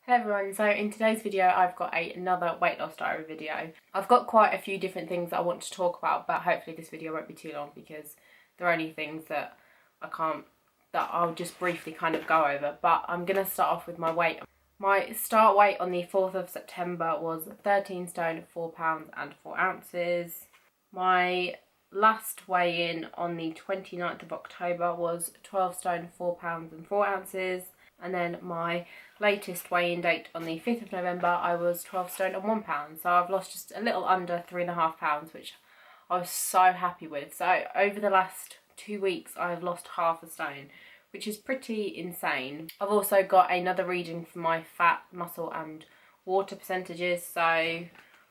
Hello everyone, so in today's video I've got another weight loss diary video. I've got quite a few different things that I want to talk about, but hopefully this video won't be too long because they're only things that I'll just briefly kind of go over. But I'm going to start off with my weight. My start weight on the 4th of September was 13 stone, 4 pounds and 4 ounces. My last weigh-in on the 29th of October was 12 stone, 4 pounds and 4 ounces. And then my latest weigh-in date on the 5th of November, I was 12 stone and 1 pound. So I've lost just a little under 3.5 pounds, which I was so happy with. So over the last 2 weeks, I've lost half a stone, which is pretty insane. I've also got another reading for my fat, muscle and water percentages. So I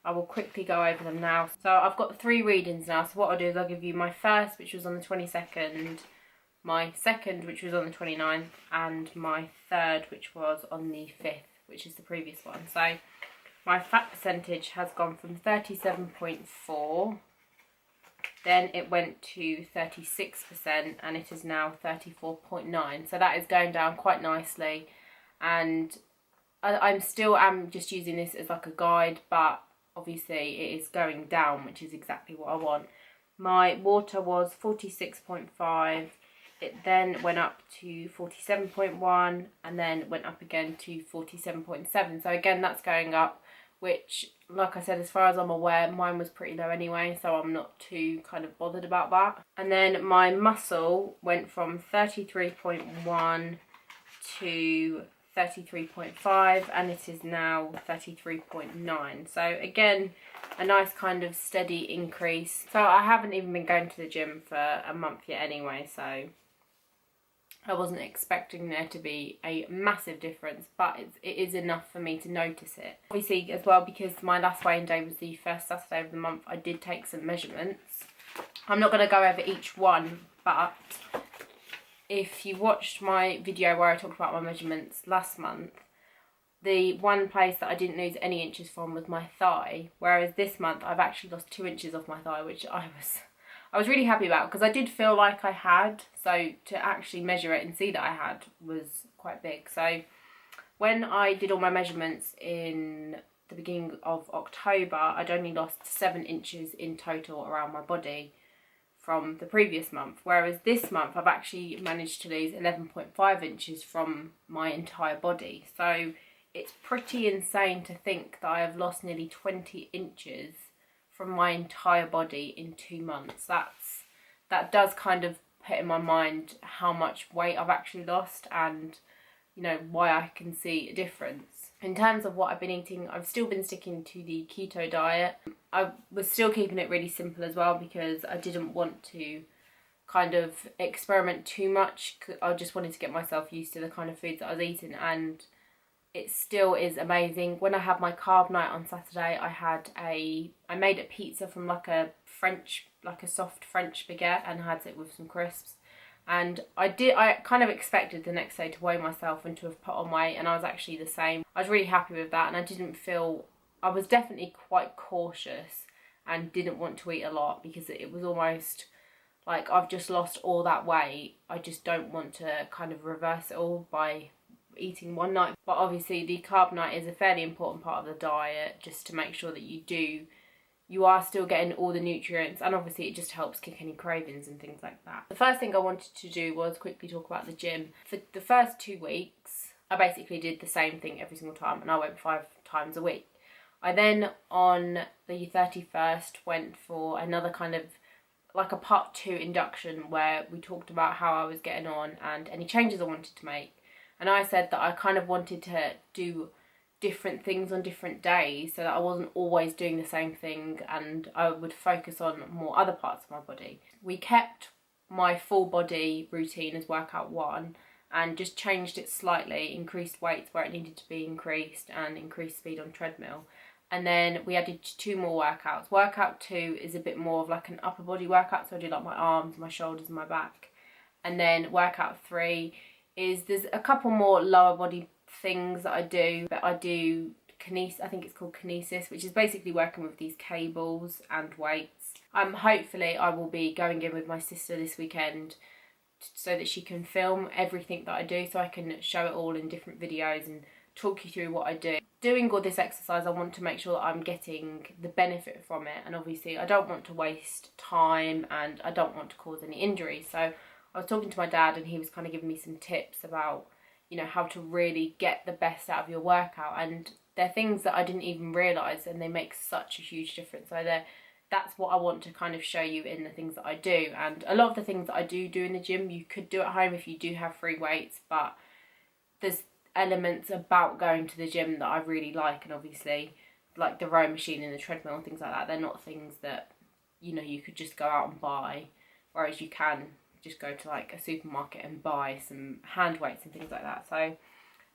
will quickly go over them now. So I've got 3 readings now. So what I'll do is I'll give you my first, which was on the 22nd, my second, which was on the 29th, and my third, which was on the 5th, which is the previous one. So my fat percentage has gone from 37.4, then it went to 36%, and it is now 34.9. So that is going down quite nicely, and I'm still just using this as like a guide, but obviously it is going down, which is exactly what I want. My water was 46.5. It then went up to 47.1 and then went up again to 47.7. So again, that's going up, which, like I said, as far as I'm aware, mine was pretty low anyway, so I'm not too kind of bothered about that. And then my muscle went from 33.1 to 33.5, and it is now 33.9. So again, a nice kind of steady increase. So I haven't even been going to the gym for a month yet anyway, so I wasn't expecting there to be a massive difference, but it is enough for me to notice it. Obviously as well, because my last weigh-in day was the first Saturday of the month, I did take some measurements. I'm not going to go over each one, but if you watched my video where I talked about my measurements last month, the one place that I didn't lose any inches from was my thigh, whereas this month I've actually lost 2 inches off my thigh, which I was really happy about, because I did feel like I had, so to actually measure it and see that I had was quite big. So when I did all my measurements in the beginning of October, I'd only lost 7 inches in total around my body from the previous month, whereas this month I've actually managed to lose 11.5 inches from my entire body. So it's pretty insane to think that I have lost nearly 20 inches from my entire body in 2 months. That does kind of put in my mind how much weight I've actually lost, and you know, why I can see a difference. In terms of what I've been eating, I've still been sticking to the keto diet. I was still keeping it really simple as well, because I didn't want to kind of experiment too much. I just wanted to get myself used to the kind of foods that I was eating, and it still is amazing. When I had my carb night on Saturday, I made a pizza from like a soft French baguette, and had it with some crisps. And I kind of expected the next day to weigh myself and to have put on weight, and I was actually the same. I was really happy with that, and I was definitely quite cautious and didn't want to eat a lot, because it was almost like I've just lost all that weight. I just don't want to kind of reverse it all by eating one night. But obviously the carb night is a fairly important part of the diet, just to make sure that you are still getting all the nutrients, and obviously it just helps kick any cravings and things like that. The first thing I wanted to do was quickly talk about the gym. For the first 2 weeks I basically did the same thing every single time, and I went 5 times a week. I then on the 31st went for another kind of like a part 2 induction, where we talked about how I was getting on and any changes I wanted to make. And I said that I kind of wanted to do different things on different days, so that I wasn't always doing the same thing, and I would focus on more other parts of my body. We kept my full body routine as workout 1, and just changed it slightly, increased weights where it needed to be increased, and increased speed on treadmill. And then we added 2 more workouts. Workout 2 is a bit more of like an upper body workout, so I do like my arms, my shoulders and my back. And then workout 3 there's a couple more lower body things that I do, but I do kinesis, I think it's called kinesis, which is basically working with these cables and weights. Hopefully I will be going in with my sister this weekend so that she can film everything that I do, so I can show it all in different videos and talk you through what I do. Doing all this exercise, I want to make sure that I'm getting the benefit from it, and obviously I don't want to waste time and I don't want to cause any injury. So I was talking to my dad and he was kind of giving me some tips about, you know, how to really get the best out of your workout, and they're things that I didn't even realise, and they make such a huge difference. So that's what I want to kind of show you in the things that I do. And a lot of the things that I do in the gym you could do at home if you do have free weights, but there's elements about going to the gym that I really like, and obviously like the row machine and the treadmill and things like that, they're not things that, you know, you could just go out and buy, whereas you can just go to like a supermarket and buy some hand weights and things like that. So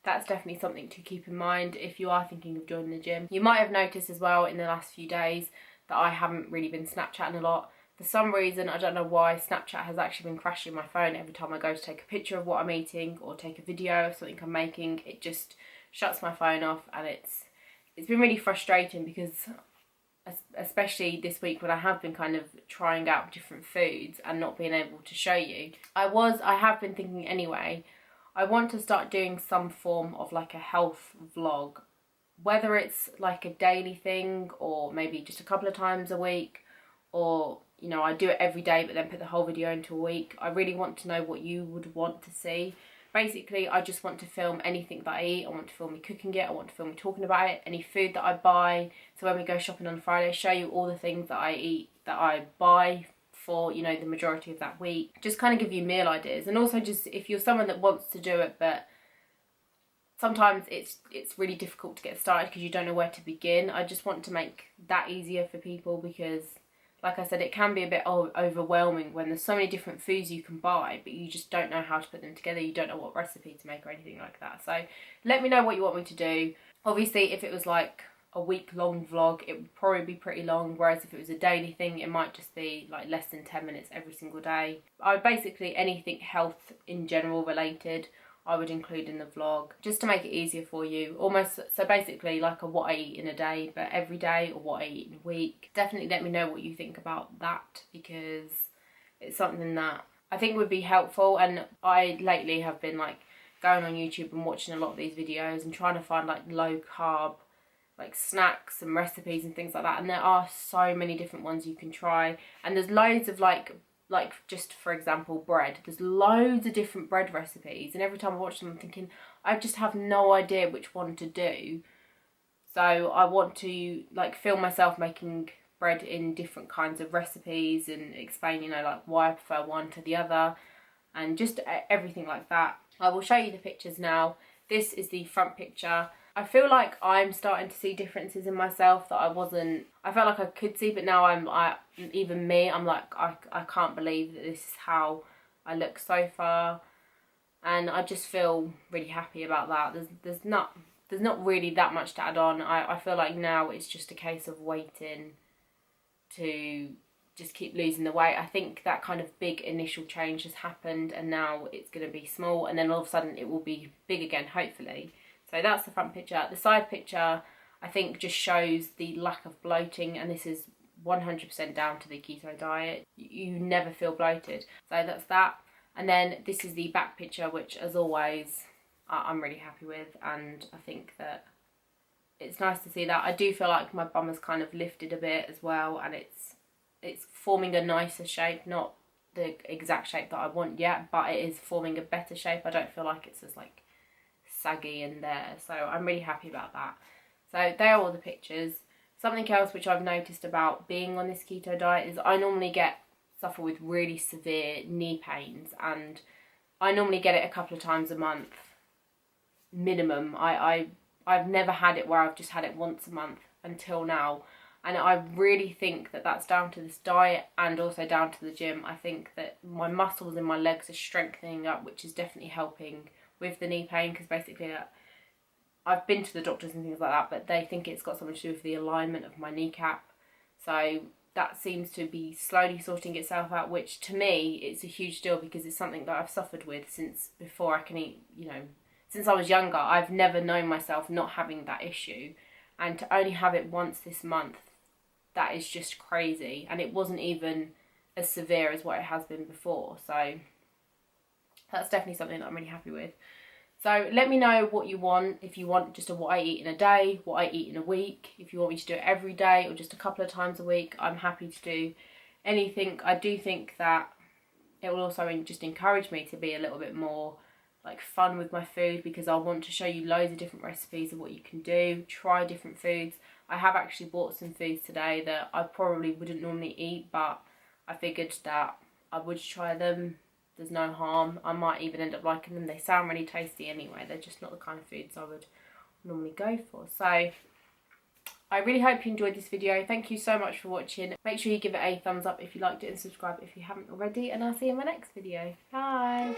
that's definitely something to keep in mind if you are thinking of joining the gym. You might have noticed as well in the last few days that I haven't really been Snapchatting a lot. For some reason, I don't know why, Snapchat has actually been crashing my phone every time I go to take a picture of what I'm eating or take a video of something I'm making. It just shuts my phone off, and it's been really frustrating because especially this week when I have been kind of trying out different foods and not being able to show you. I have been thinking anyway, I want to start doing some form of like a health vlog, whether it's like a daily thing or maybe just a couple of times a week, or, you know, I do it every day but then put the whole video into a week. I really want to know what you would want to see. Basically, I just want to film anything that I eat. I want to film me cooking it. I want to film me talking about it. Any food that I buy. So when we go shopping on Friday, show you all the things that I eat, that I buy for, you know, the majority of that week. Just kind of give you meal ideas. And also just if you're someone that wants to do it but sometimes it's really difficult to get started because you don't know where to begin, I just want to make that easier for people, because like I said, it can be a bit overwhelming when there's so many different foods you can buy, but you just don't know how to put them together. You don't know what recipe to make or anything like that. So let me know what you want me to do. Obviously, if it was like a week-long vlog, it would probably be pretty long, whereas if it was a daily thing, it might just be like less than 10 minutes every single day. Basically anything health in general related, I would include in the vlog, just to make it easier for you. Almost, so basically like a what I eat in a day, but every day, or what I eat in a week. Definitely let me know what you think about that, because it's something that I think would be helpful. And I lately have been like going on YouTube and watching a lot of these videos and trying to find like low carb like snacks and recipes and things like that, and there are so many different ones you can try, and there's loads of like just for example bread, there's loads of different bread recipes, and every time I watch them I'm thinking I just have no idea which one to do. So I want to like film myself making bread in different kinds of recipes and explain, you know, like why I prefer one to the other and just everything like that. I will show you the pictures now. This is the front picture. I feel like I'm starting to see differences in myself that I felt like I could see, but now I'm like, I can't believe that this is how I look so far, and I just feel really happy about that. There's not really that much to add on. I feel like now it's just a case of waiting to just keep losing the weight. I think that kind of big initial change has happened, and now it's going to be small, and then all of a sudden it will be big again, hopefully. So that's the front picture. The side picture, I think, just shows the lack of bloating, and this is 100% down to the keto diet. You never feel bloated. So that's that. And then this is the back picture, which as always, I'm really happy with, and I think that it's nice to see that. I do feel like my bum has kind of lifted a bit as well, and it's forming a nicer shape, not the exact shape that I want yet, but it is forming a better shape. I don't feel like it's as like saggy in there, so I'm really happy about that. So they are all the pictures. Something else which I've noticed about being on this keto diet is I normally suffer with really severe knee pains, and I normally get it a couple of times a month minimum. I've never had it where I've just had it once a month until now, and I really think that that's down to this diet and also down to the gym. I think that my muscles in my legs are strengthening up, which is definitely helping with the knee pain, because basically I've been to the doctors and things like that, but they think it's got something to do with the alignment of my kneecap. So that seems to be slowly sorting itself out, which to me it's a huge deal, because it's something that I've suffered with since before I can eat, you know, since I was younger. I've never known myself not having that issue, and to only have it once this month, that is just crazy. And it wasn't even as severe as what it has been before, so that's definitely something that I'm really happy with. So let me know what you want. If you want just what I eat in a day, what I eat in a week, if you want me to do it every day or just a couple of times a week, I'm happy to do anything. I do think that it will also just encourage me to be a little bit more like fun with my food, because I want to show you loads of different recipes of what you can do, try different foods. I have actually bought some foods today that I probably wouldn't normally eat, but I figured that I would try them. There's no harm. I might even end up liking them. They sound really tasty anyway. They're just not the kind of foods I would normally go for. So I really hope you enjoyed this video. Thank you so much for watching. Make sure you give it a thumbs up if you liked it and subscribe if you haven't already. And I'll see you in my next video. Bye.